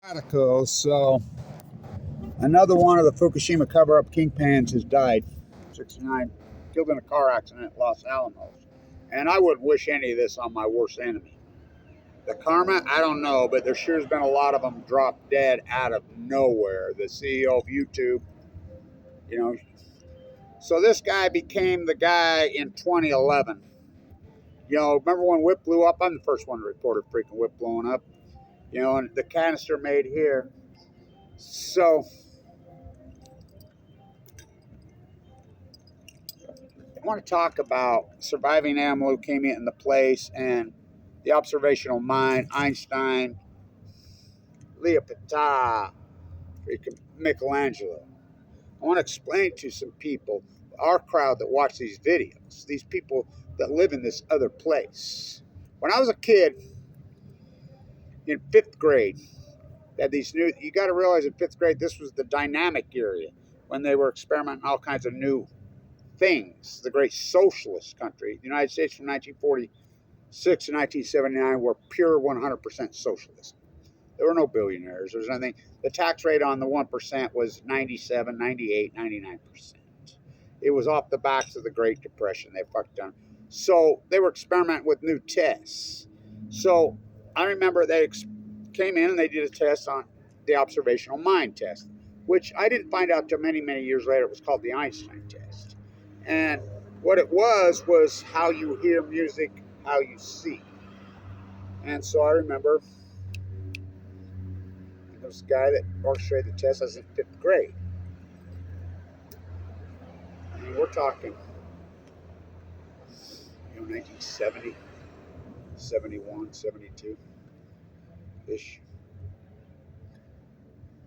Article. So another one of the Fukushima cover-up kingpins has died. 69, killed in a car accident at Los Alamos. And I wouldn't wish any of this on my worst enemy. The karma, I don't know, but there sure has been a lot of them drop dead out of nowhere. The CEO of YouTube, you know. So this guy became the guy in 2011. You know, remember when WIP blew up? I'm the first one to report a freaking WIP blowing up. You know, and the canister made here. So I want to talk about surviving AML leukemia in the place and the observational mind, Einstein, Leopold, Michelangelo. I want to explain to some people, our crowd that watch these videos, these people that live in this other place. When I was a kid in 5th grade, they had these new, you got to realize in 5th grade, this was the dynamic area when they were experimenting all kinds of new things. The great socialist country, the United States from 1946 to 1979 were pure 100% socialism. There were no billionaires. There was nothing. The tax rate on the 1% was 97, 98, 99%. It was off the backs of the Great Depression. They fucked done. So they were experimenting with new tests. So I remember they came in and they did a test on the observational mind test, which I didn't find out till many, many years later. It was called the Einstein test. And what it was how you hear music, how you see. And so I remember there was a guy that orchestrated the test. I was in 5th grade. I mean, we're talking, 1970, 71, 72-ish.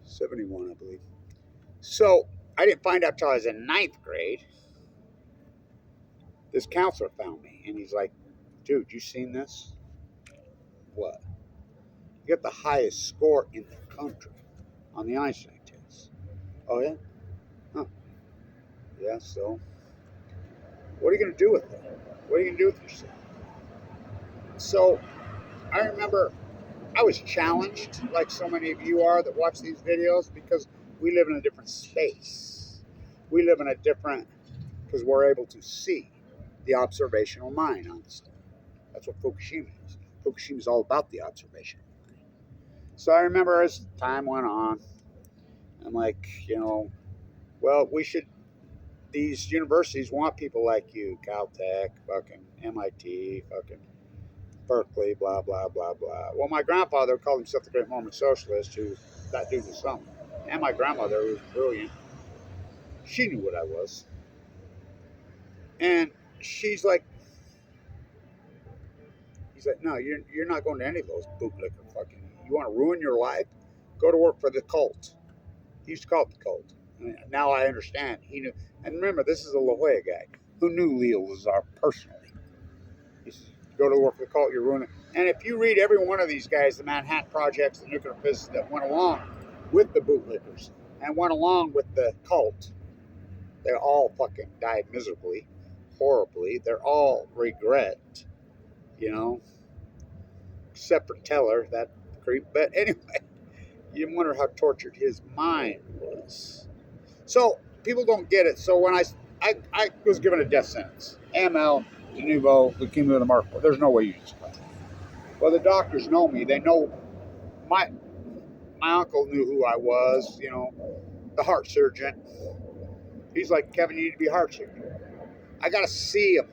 71, I believe. So I didn't find out till I was in 9th grade. This counselor found me, and he's like, dude, you seen this? What? You got the highest score in the country on the Einstein test. Oh, yeah? Huh. Yeah, so what are you going to do with it? What are you going to do with yourself? So I remember I was challenged, like so many of you are that watch these videos, because we live in a different space. We live in a different, because we're able to see the observational mind on stuff. That's what Fukushima is. Fukushima is all about the observational mind. So I remember as time went on, I'm like, well, these universities want people like you, Caltech, fucking MIT, fucking Berkeley, blah, blah, blah, blah. Well, my grandfather called himself the Great Mormon Socialist, who that dude was something. And my grandmother, who was brilliant, she knew what I was. And he's like, no, you're not going to any of those bootlicker fucking. You want to ruin your life? Go to work for the cult. He used to call it the cult. And now I understand. He knew. And remember, this is a La Jolla guy who knew Leo Lazar personally. He says, go to work for the cult, you're ruining it. And if you read every one of these guys, the Manhattan Projects, the nuclear physicists that went along with the bootlickers and went along with the cult, they all fucking died miserably, horribly. They're all regret, except for Teller, that creep. But anyway, you wonder how tortured his mind was. So people don't get it. So when I was given a death sentence, AML, de novo, leukemia of the mark, there's no way you can survive. Well, the doctors know me. They know my uncle knew who I was, the heart surgeon. He's like, Kevin, you need to be a heart surgeon. I got to see him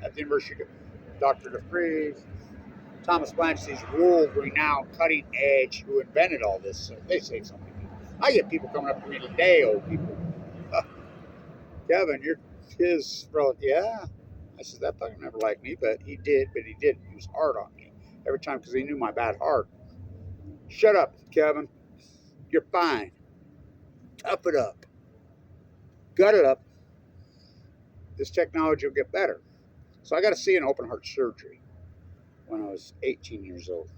at the University of Dr. DeFreeze, Thomas Blanch, these world-renowned, cutting-edge, who invented all this. So they say something. I get people coming up to me today, old people. Kevin, you're his relative. Yeah. I said, that fucker never liked me, but he did. He was hard on me every time because he knew my bad heart. Shut up, Kevin. You're fine. Tough it up. Gut it up. This technology will get better. So I got to see an open heart surgery when I was 18 years old.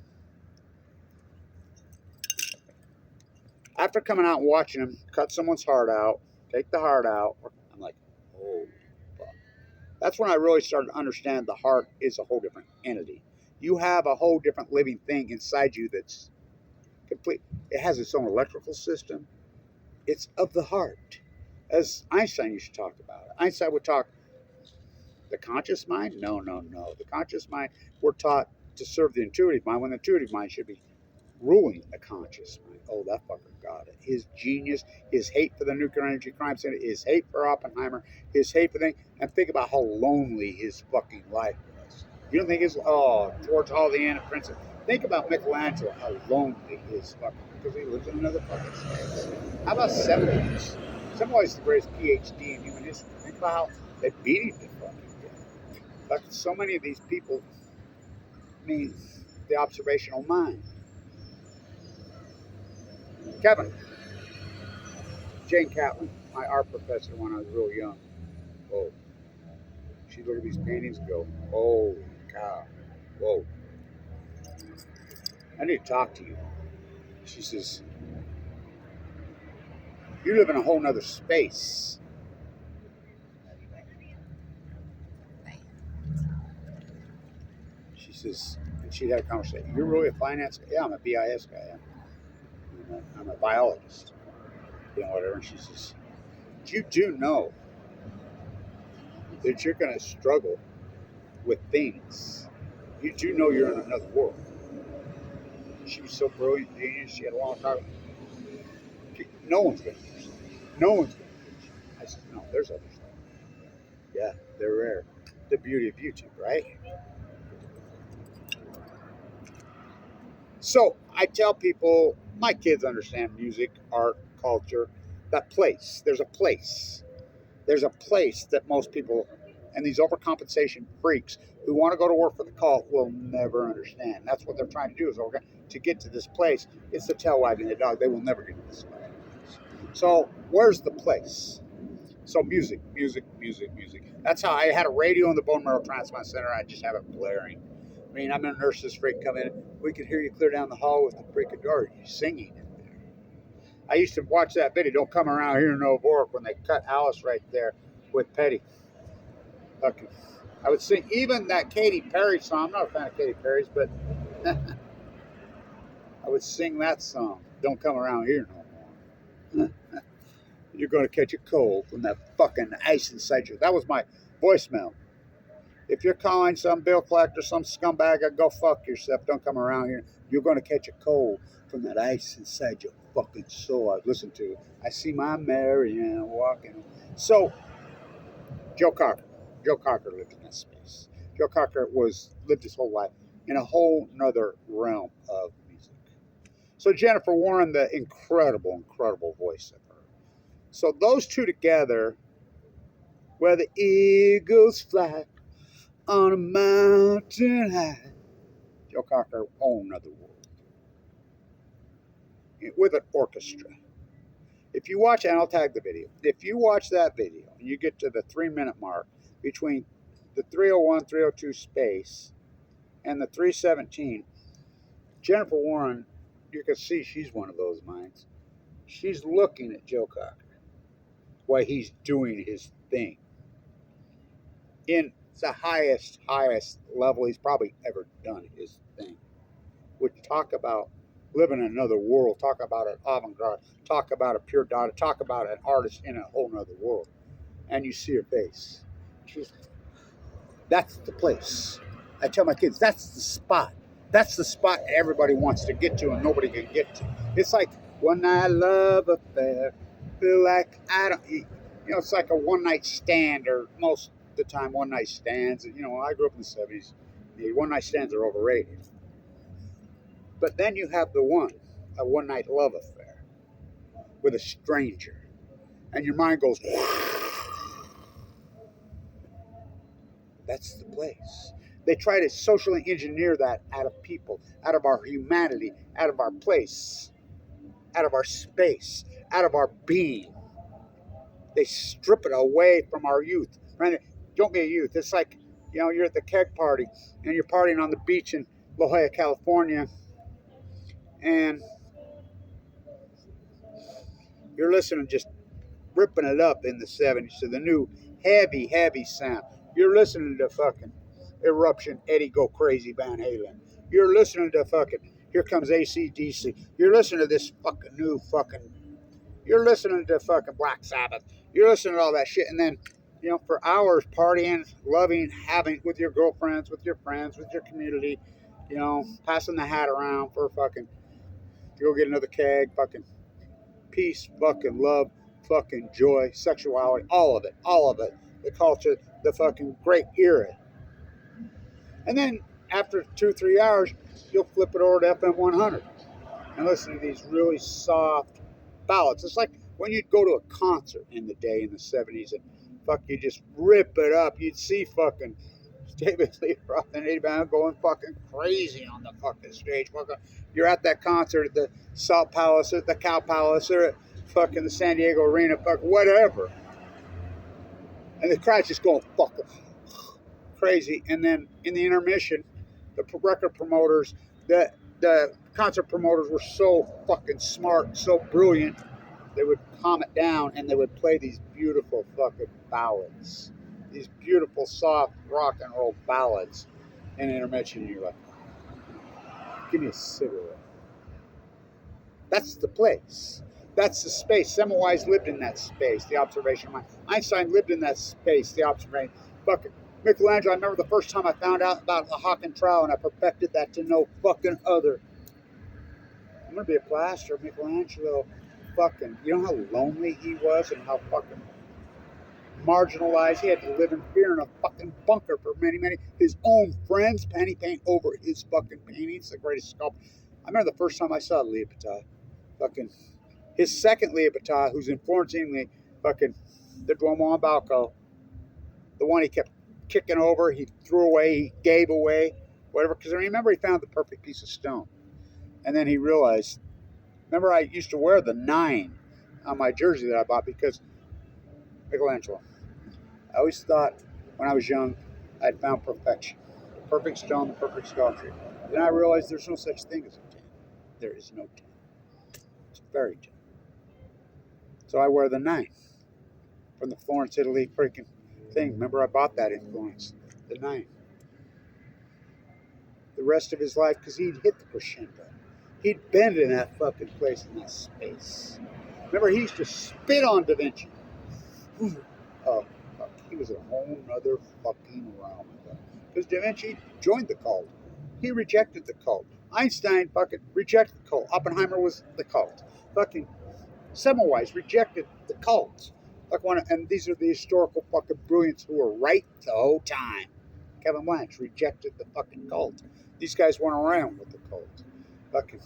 After coming out and watching him cut someone's heart out, take the heart out, I'm like, oh, fuck. That's when I really started to understand the heart is a whole different entity. You have a whole different living thing inside you that's Complete. It has its own electrical system. It's of the heart, as Einstein used to talk about it. Einstein would talk the conscious mind. No, no, no. The conscious mind. We're taught to serve the intuitive mind when the intuitive mind should be ruling the conscious mind. Oh, that fucker got it. His genius, his hate for the nuclear energy crime center, his hate for Oppenheimer, his hate for things, and think about how lonely his fucking life was. You don't think his towards all the Anna Princess. Think about Michelangelo, how lonely his fucking because he lives in another fucking space. How about Semmelweis? Semmelweis is the greatest PhD in human history. Think about how they beat him to fucking death. But so many of these people mean the observational mind. Kevin, Jane Catlin, my art professor when I was real young. Oh, she'd look at these paintings and go, holy cow, whoa. I need to talk to you. She says, you live in a whole nother space. She says, and she had a conversation. You're really a finance guy? Yeah, I'm a BIS guy. I'm a biologist. You know, whatever. And she says, you do know that you're going to struggle with things. You do know you're in another world. She was so brilliant, genius. She had a long time. No one's going to teach. No one's going to teach. I said, no, there's other stuff. Yeah, they're rare. The beauty of YouTube, right? So I tell people, my kids understand music, art, culture, that place. There's a place. There's a place that most people and these overcompensation freaks who want to go to work for the cult will never understand. That's what they're trying to do is to get to this place. It's the tail wagging the dog. They will never get to this place. So where's the place? So music. That's how I had a radio in the bone marrow transplant center. I just have it blaring. I mean, I'm a nurse's freak come in. We could hear you clear down the hall with the freaking door. You singing in there. I used to watch that video. Don't come around here in Novoric when they cut Alice right there with Petty. Okay. I would sing even that Katy Perry song. I'm not a fan of Katy Perry's, but I would sing that song. Don't come around here no more. You're going to catch a cold from that fucking ice inside you. That was my voicemail. If you're calling some bill collector, some scumbag, go fuck yourself. Don't come around here. You're going to catch a cold from that ice inside your fucking soul. I listen to it. I see my Marianne walking. So, Joe Cocker. Joe Cocker lived in that space. Joe Cocker lived his whole life in a whole nother realm of music. So Jennifer Warren, the incredible voice of her. So those two together, where the eagles fly on a mountain high, Joe Cocker, whole nother world. With an orchestra. If you watch, and I'll tag the video, if you watch that video and you get to the 3-minute mark between the 301, 302 space and the 317, Jennifer Warren, you can see she's one of those minds. She's looking at Joe Cocker while he's doing his thing. In the highest level he's probably ever done his thing. Would talk about living in another world, talk about an avant-garde, talk about a pure daughter, talk about an artist in a whole nother world. And you see her face. That's the place. I tell my kids, that's the spot. That's the spot everybody wants to get to and nobody can get to. It's like one night love affair. Feel like I don't, it's like a one-night stand, or most of the time one-night stands. I grew up in the 70s. The one-night stands are overrated. But then you have a one-night love affair with a stranger. And your mind goes, that's the place. They try to socially engineer that out of people, out of our humanity, out of our place, out of our space, out of our being. They strip it away from our youth. Right? Don't be a youth. It's like, you're at the keg party and you're partying on the beach in La Jolla, California, and you're listening, just ripping it up in the 70s to the new heavy sound. You're listening to fucking Eruption, Eddie Go Crazy, Van Halen. You're listening to fucking Here comes AC/DC. You're listening to this fucking new fucking. You're listening to fucking Black Sabbath. You're listening to all that shit, and then, for hours partying, loving, having with your girlfriends, with your friends, with your community, passing the hat around for fucking. Go get another keg, fucking peace, fucking love, fucking joy, sexuality, all of it. The culture, the fucking great era. And then after 2-3 hours, you'll flip it over to FM 100 and listen to these really soft ballads. It's like when you'd go to a concert in the day in the 70s and you just rip it up. You'd see fucking David Lee Roth and Eddie Van going fucking crazy on the fucking stage. You're at that concert at the Salt Palace, or at the Cow Palace, or at fucking the San Diego Arena, whatever. And the crowd's just going fucking crazy. And then in the intermission, the record promoters, the concert promoters were so fucking smart, so brilliant, they would calm it down and they would play these beautiful fucking ballads. These beautiful, soft rock and roll ballads in intermission. And you're like, give me a cigarette. That's the place. That's the space. Semmelweis lived in that space, the observation mind. Einstein lived in that space, the observation. Fucking Michelangelo, I remember the first time I found out about the Hawking trowel, and I perfected that to no fucking other. I'm going to be a plaster. Michelangelo, fucking, you know how lonely he was and how fucking marginalized. He had to live in fear in a fucking bunker for many. His own friends penny paint over his fucking paintings, the greatest sculptor. I remember the first time I saw Leopold. Fucking his second Leopold, who's influencing the Duomo on Balco, the one he kept kicking over, he threw away, he gave away, whatever. Because I remember he found the perfect piece of stone. And then he realized, remember I used to wear the 9 on my jersey that I bought because Michelangelo. I always thought when I was young, I'd found perfection. The perfect stone, the perfect sculpture. Then I realized there's no such thing as a 10. There is no 10. It's very 10. So I wear the 9 from the Florence, Italy freaking thing. Remember I bought that in Florence, the 9. The rest of his life, because he'd hit the crescendo. He'd been in that fucking place, in that space. Remember, he used to spit on Da Vinci. Oh, fuck. He was a whole nother fucking realm. Because Da Vinci joined the cult. He rejected the cult. Einstein fucking rejected the cult. Oppenheimer was the cult. Fucking Semmelweis rejected the cult. And these are the historical fucking brilliants who were right the whole time. Kevin Blanch rejected the fucking cult. These guys went around with the cult. Fucking,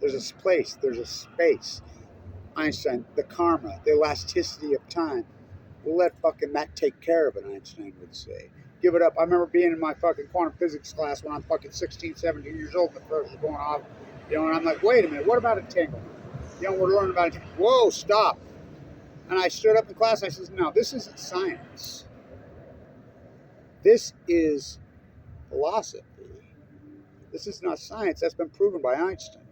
there's a place, there's a space. Einstein, the karma, the elasticity of time. We'll let fucking that take care of it, Einstein would say. Give it up. I remember being in my fucking quantum physics class when I'm fucking 16, 17 years old, the first was going off, and I'm like, wait a minute, what about entanglement? We're learning about it. Whoa, stop. And I stood up in class and I said, no, this isn't science. This is philosophy. This is not science. That's been proven by Einstein.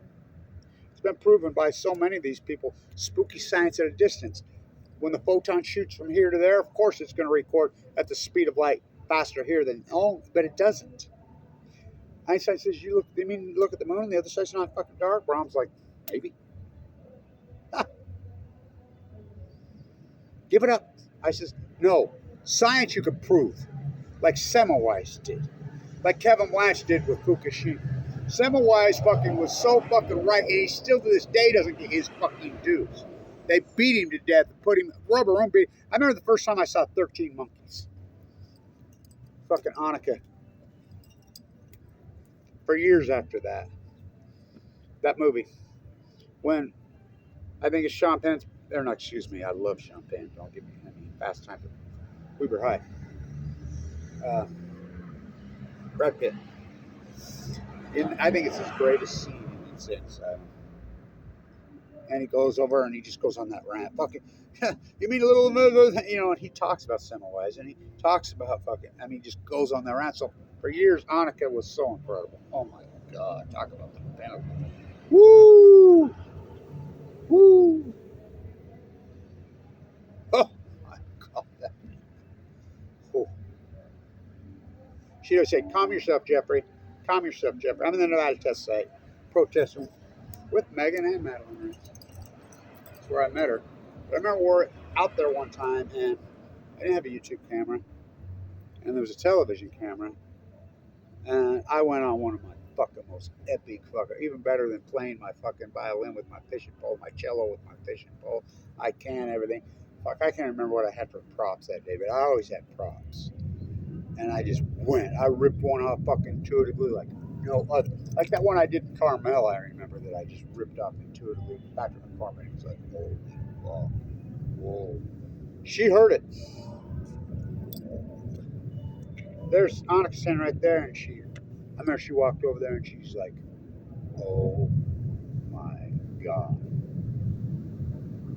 It's been proven by so many of these people. Spooky science at a distance. When the photon shoots from here to there, of course it's going to record at the speed of light faster here than, but it doesn't. Einstein says, you look at the moon and the other side's not fucking dark? Brahms like, maybe. Give it up. I says, no. Science you can prove. Like Semmelweis did. Like Kevin Blanch did with Fukushima. Semmelweis fucking was so fucking right, and he still to this day doesn't get his fucking dues. They beat him to death, put him rubber room beat. I remember the first time I saw 13 Monkeys. Fucking Anuka. For years after that movie. When I think it's Sean Penn's, or not, excuse me, I love Sean Penn. Don't give me Fast Time for Weber High. Brad Pitt. I think it's his greatest scene in Six. And he goes over and he just goes on that rant. Fucking, you mean a little, and he talks about Semmelweis and he talks about he just goes on that rant. So for years, Anuka was so incredible. Oh my God. Talk about the penalty. Woo! Woo! Oh my God. Oh. She would say, calm yourself, Jeffrey. Calm yourself, Jeffrey. I'm in the Nevada test site. protesting with Megan and Madeline. That's where I met her. But I remember we were out there one time, and I didn't have a YouTube camera, and there was a television camera, and I went on one of my fucking most epic even better than playing my fucking violin with my fishing pole, my cello with my fishing pole. I can everything. Fuck, I can't remember what I had for props that day, but I always had props. And I just went. I ripped one off fucking intuitively like no other. Like that one I did in Carmel, I remember that I just ripped off intuitively back to the apartment. It was like, holy fuck. Whoa. She heard it. There's Anuka standing right there, and I remember she walked over there and she's like, oh my God.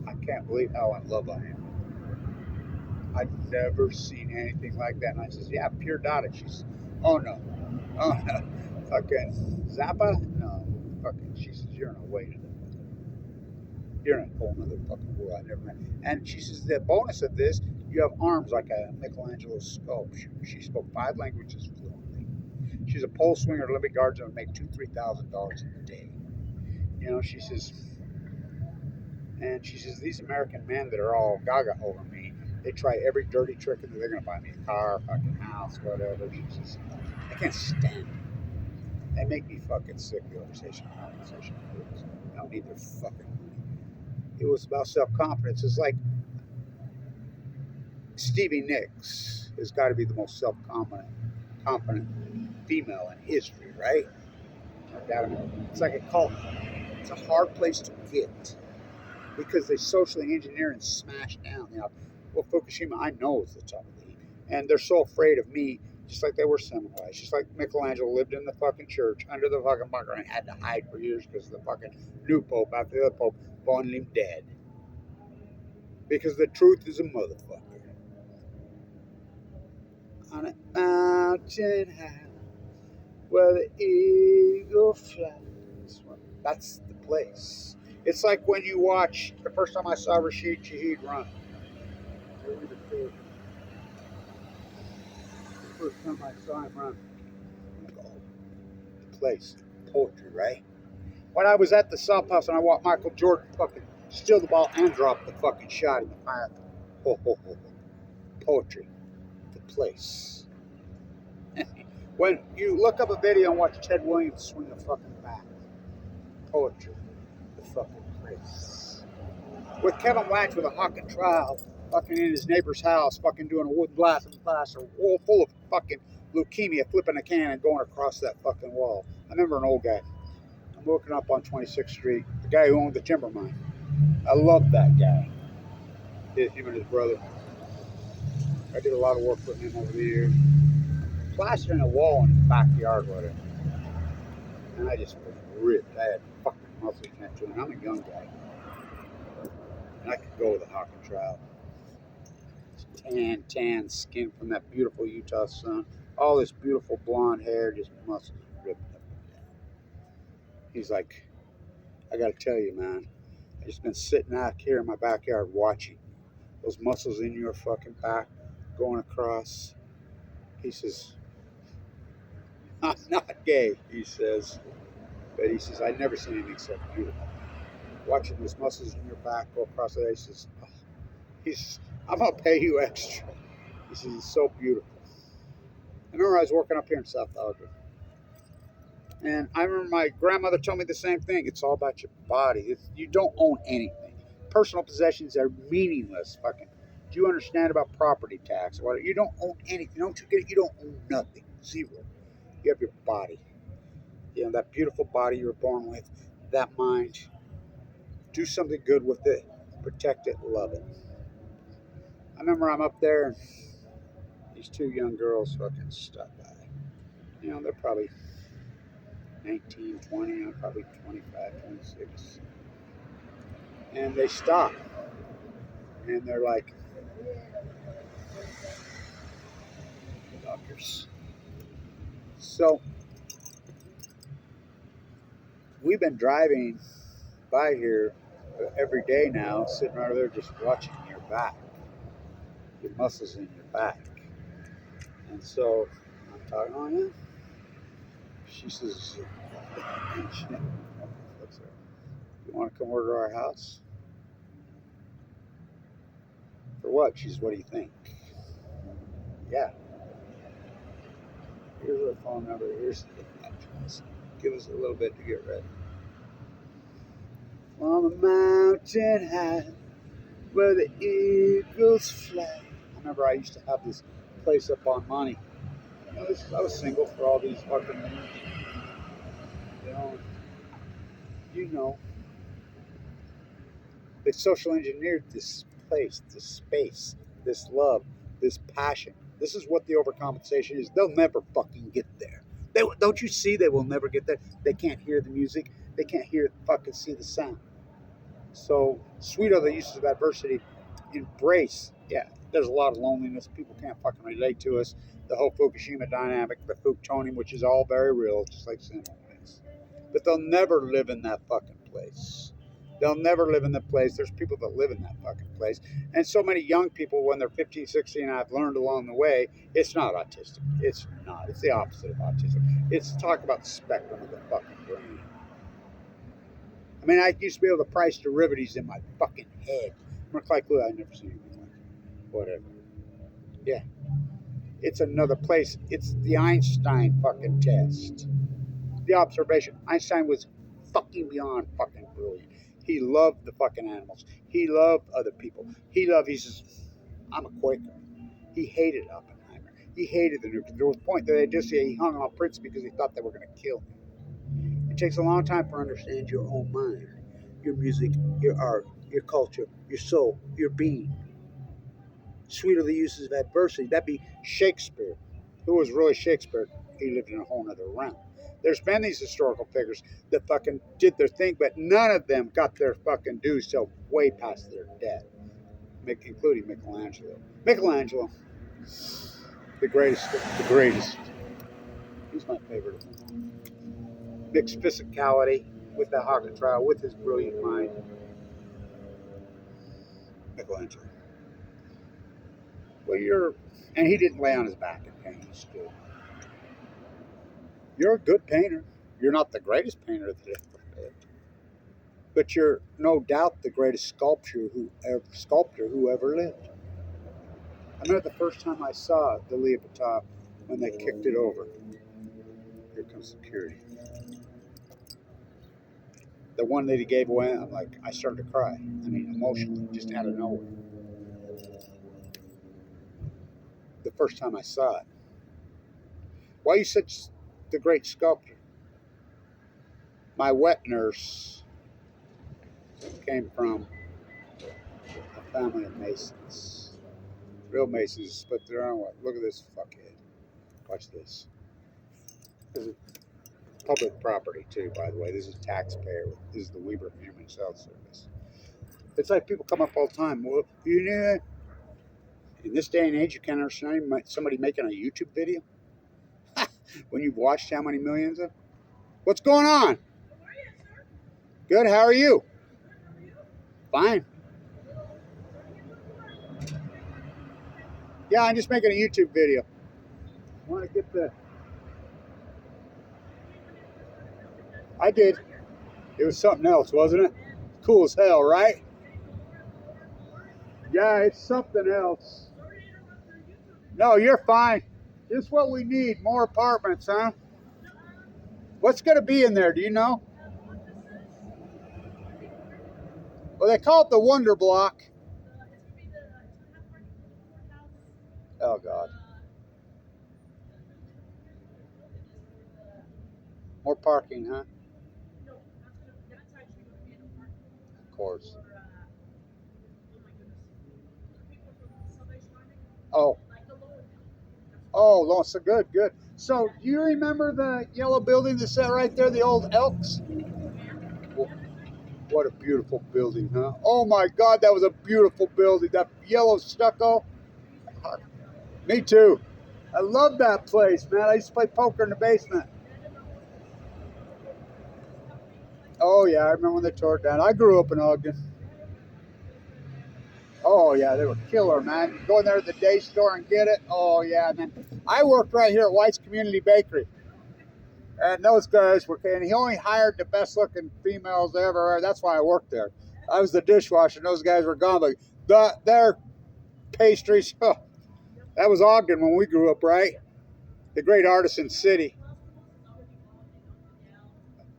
I can't believe how in love I am. I've never seen anything like that. And I says, yeah, pure data. She's, oh no. Oh no. Fucking Zappa? No. Fucking, she says, you're in a way to you're in a whole nother fucking world I never met. And she says, the bonus of this, you have arms like a Michelangelo sculpture. She spoke 5 languages fluently. She's a pole swinger, Olympic guardsman, make $2,000-$3,000 a day. You know, she says, these American men that are all gaga over me, they try every dirty trick and they're going to buy me a car, a fucking house, whatever. She says, I can't stand it. They make me fucking sick, the organization compensation. I don't need their fucking money. It was about self-confidence. It's like Stevie Nicks has got to be the most self-confident female in history, right? It's like a cult. It's a hard place to get because they socially engineer and smash down. You know, well, Fukushima, I know is the top of the heap, and they're so afraid of me, just like they were Seminoles. Just like Michelangelo lived in the fucking church under the fucking bunker and had to hide for years because of the fucking new pope after the other pope wanted him dead. Because the truth is a motherfucker. On a mountain high where the eagle flies. That's the place. It's like when you watch, the first time I saw Rashid Shaheed run. The first time I saw him run. Oh, the place. Poetry, right? When I was at the South House and I watched Michael Jordan fucking steal the ball and drop the fucking shot in the fire. Ho, ho, ho, ho. Poetry. The place. When you look up a video and watch Ted Williams swing a fucking bat. Poetry. The fucking place. With Kevin Blanch with a Hawking trial, fucking in his neighbor's house, fucking doing a wood glass and glass, a wall full of fucking leukemia, flipping a can and going across that fucking wall. I remember an old guy. I'm looking up on 26th Street, the guy who owned the timber mine. I loved that guy. Him and his brother. I did a lot of work with him over the years. Plastering a wall in his backyard with it. And I just was ripped. I had fucking muscles next to it. I'm a young guy. And I could go with a Hawking trial. Tan skin from that beautiful Utah sun. All this beautiful blonde hair, just muscles ripped up and down. He's like, I gotta tell you, man, I just been sitting out here in my backyard watching those muscles in your fucking back going across. He says, I'm not gay, he says. But he says, I've never seen anything so beautiful. Watching those muscles in your back go across the ice, he says, I'm going to pay you extra. He says, it's so beautiful. I remember I was working up here in South Ogden. And I remember my grandmother told me the same thing. It's all about your body. You don't own anything. Personal possessions are meaningless. Fucking. Do you understand about property tax? You don't own anything. Don't you get it? You don't own nothing. Zero. You have your body. You know, that beautiful body you were born with, that mind. Do something good with it. Protect it. Love it. I remember I'm up there and these 2 young girls fucking stopped by. You know, they're probably 19, 20, I'm probably 25, 26. And they stop. And they're like, doctors. So, we've been driving by here every day now, sitting right there just watching your back, your muscles in your back. And so, I'm talking, oh yeah, She says, you want to come over to our house? For what? She says, what do you think? Yeah. Here's our phone number. Here's the address. Give us a little bit to get ready. On a mountain high where the eagles fly. I remember I used to have this place up on Monty. I was single for all these fucking years. You know, they social engineered this place, this space, this love, this passion. This is what the overcompensation is. They'll never fucking get there. Don't you see? They will never get there. They can't hear the music. They can't fucking see the sound. So, sweet are the uses of adversity. Embrace. Yeah, there's a lot of loneliness. People can't fucking relate to us. The whole Fukushima dynamic, the Fuktonium, which is all very real, just like cinema is. But they'll never live in that fucking place. They'll never live in the place. There's people that live in that fucking place. And so many young people, when they're 15, 16, I've learned along the way, it's not autistic. It's not. It's the opposite of autism. It's talk about the spectrum of the fucking brain. I mean, I used to be able to price derivatives in my fucking head. Like, look, I've never seen anything like it. Whatever. Yeah. It's another place. It's the Einstein fucking test. The observation. Einstein was fucking beyond fucking brilliant. He loved the fucking animals. He loved other people. He says, I'm a Quaker. He hated Oppenheimer. He hated the nuclear. There was a point that he hung on Prince because he thought they were going to kill him. It takes a long time to understand your own mind, your music, your art, your culture, your soul, your being. Sweet are the uses of adversity. That'd be Shakespeare. Who was really Shakespeare? He lived in a whole other realm. There's been these historical figures that fucking did their thing, but none of them got their fucking dues till way past their death, including Michelangelo. Michelangelo, the greatest. He's my favorite. Mixed physicality with the Hawking trial, with his brilliant mind. Michelangelo. Well, and he didn't lay on his back and paint. He stood. You're a good painter. You're not the greatest painter that ever lived, but you're no doubt the greatest sculptor who ever lived. I remember the first time I saw the Leopold when they kicked it over. Here comes security. The one that he gave away, I started to cry. I mean, emotionally, just out of nowhere. The first time I saw it. Why are you such the great sculptor? My wet nurse came from a family of Masons. Real Masons, but they're on what? Look at this fuckhead. Watch this. This is public property too, by the way. This is taxpayer. This is the Weber Human Health Service. It's like people come up all the time. Well, in this day and age, you can't understand somebody making a YouTube video when you've watched how many millions of. What's going on? Good. How are you? Fine. Yeah, I'm just making a YouTube video. I want to get the. I did. It was something else, wasn't it? Cool as hell, right? Yeah, it's something else. No, you're fine. This is what we need. More apartments, huh? What's going to be in there? Do you know? Well, they call it the Wonder Block. Oh, God. More parking, huh? Of course. Oh. Oh, so good. So, do you remember the yellow building that's right there, the old Elks? What a beautiful building, huh? Oh, my God, that was a beautiful building. That yellow stucco. Me too. I love that place, man. I used to play poker in the basement. Oh, yeah, I remember when they tore it down. I grew up in Ogden. Oh, yeah, they were killer, man. You go in there at the day store and get it. Oh, yeah. And then I worked right here at White's Community Bakery. And those guys were, and he only hired the best looking females ever. That's why I worked there. I was the dishwasher, and those guys were gone. But their pastries, oh, that was Ogden when we grew up, right? The great artisan city.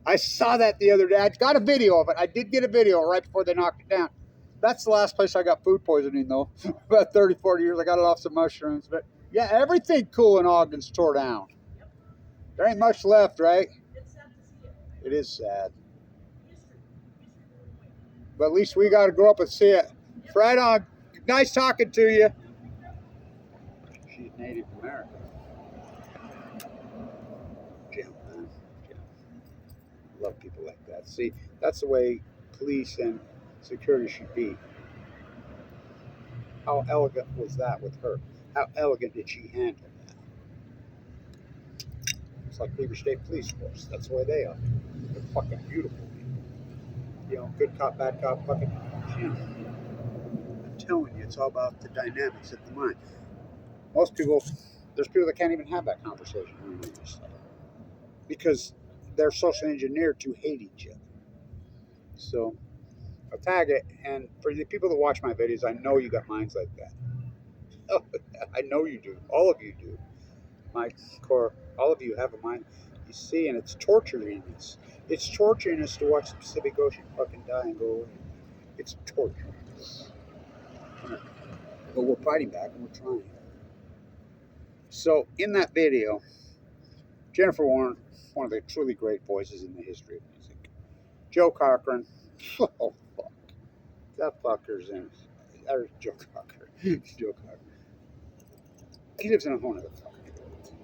I saw that the other day. I got a video of it. I did get a video right before they knocked it down. That's the last place I got food poisoning, though. About 30, 40 years. I got it off some mushrooms. But yeah, everything cool in Ogden's tore down. There ain't much left, right? It is sad. But at least we got to grow up and see it. Right on. Nice talking to you. She's Native American. Jim, man. Jim. Love people like that. See, that's the way police and security should be. How elegant was that with her? How elegant did she handle that? It's like Weaver State Police Force. That's the way they are. They're fucking beautiful people. You know, good cop, bad cop, fucking. Yeah. I'm telling you, it's all about the dynamics of the mind. Most people, there's people that can't even have that conversation because they're socially engineered to hate each other. So I'll tag it, and for the people that watch my videos, I know you got minds like that. I know you do. All of you do. My core, all of you have a mind. You see, and it's torturing us. It's torturing us to watch the Pacific Ocean fucking die and go away. It's torturing us. But we're fighting back and we're trying. So in that video, Jennifer Warren, one of the truly great voices in the history of music. Joe Cochran, oh fuck, that fucker's in. There's Joe Cochran. Joe Cochran. He lives in a whole other fucking world.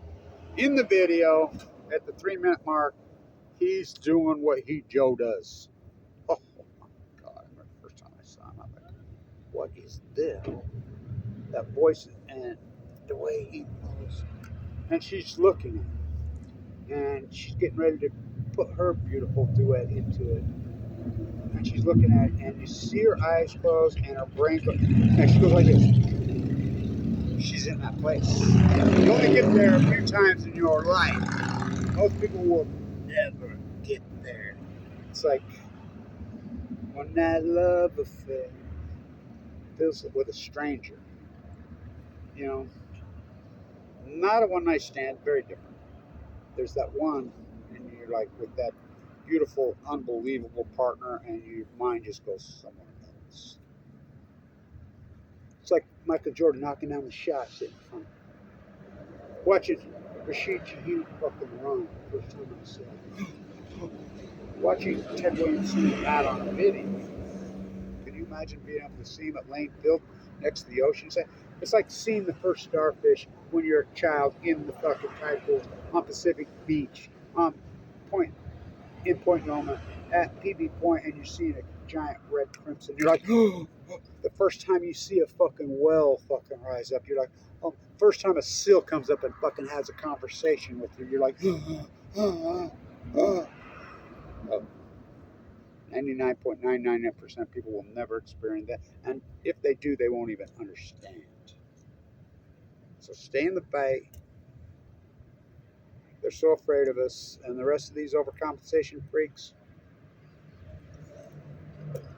In the video, at the 3-minute mark, he's doing what Joe does. Oh my God! I remember the first time I saw him, I'm like, what is this? That voice and the way he moves, and she's looking at him. And she's getting ready to put her beautiful duet into it. And she's looking at it, and you see her eyes close and her brain goes, and she goes like this. She's in that place. You only get there a few times in your life. Most people will never get there. It's like when that love affair feels with a stranger. You know, not a one-night stand, very different. There's that one, and you're like with that beautiful, unbelievable partner, and your mind just goes somewhere else. It's like Michael Jordan knocking down the shot sitting in front. Watching Rashid Shaheed fucking run the first time I saw it. Watching Ted Williams see that on a video. Can you imagine being able to see him at Lane Field next to the ocean? It's like seeing the first starfish when you're a child in the fucking tide pools on Pacific Beach, Point Noma, at PB Point, and you're seeing a giant red crimson. You're like, oh, the first time you see a fucking whale fucking rise up, you're like, oh, first time a seal comes up and fucking has a conversation with you, you're like, 99.999% of people will never experience that, and if they do, they won't even understand. So stay in the fight. They're so afraid of us, and the rest of these overcompensation freaks,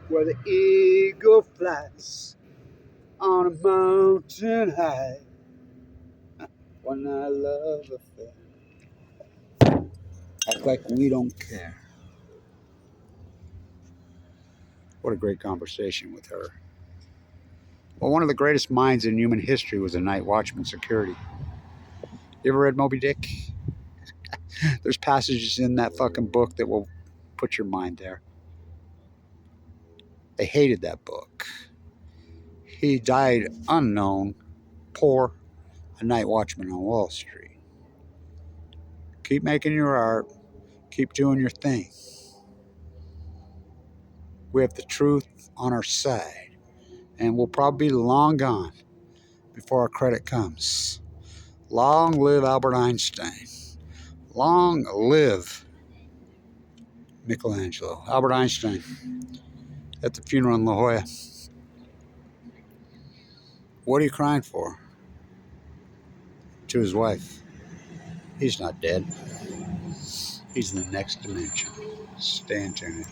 where the eagle flies on a mountain high, when I love affair, act like we don't care. What a great conversation with her. Well, one of the greatest minds in human history was a night watchman security. You ever read Moby Dick? There's passages in that fucking book that will put your mind there. They hated that book. He died unknown, poor, a night watchman on Wall Street. Keep making your art. Keep doing your thing. We have the truth on our side, and we'll probably be long gone before our credit comes. Long live Albert Einstein. Long live Michelangelo. Albert Einstein at the funeral in La Jolla. What are you crying for? To his wife. He's not dead. He's in the next dimension. Stay in tune.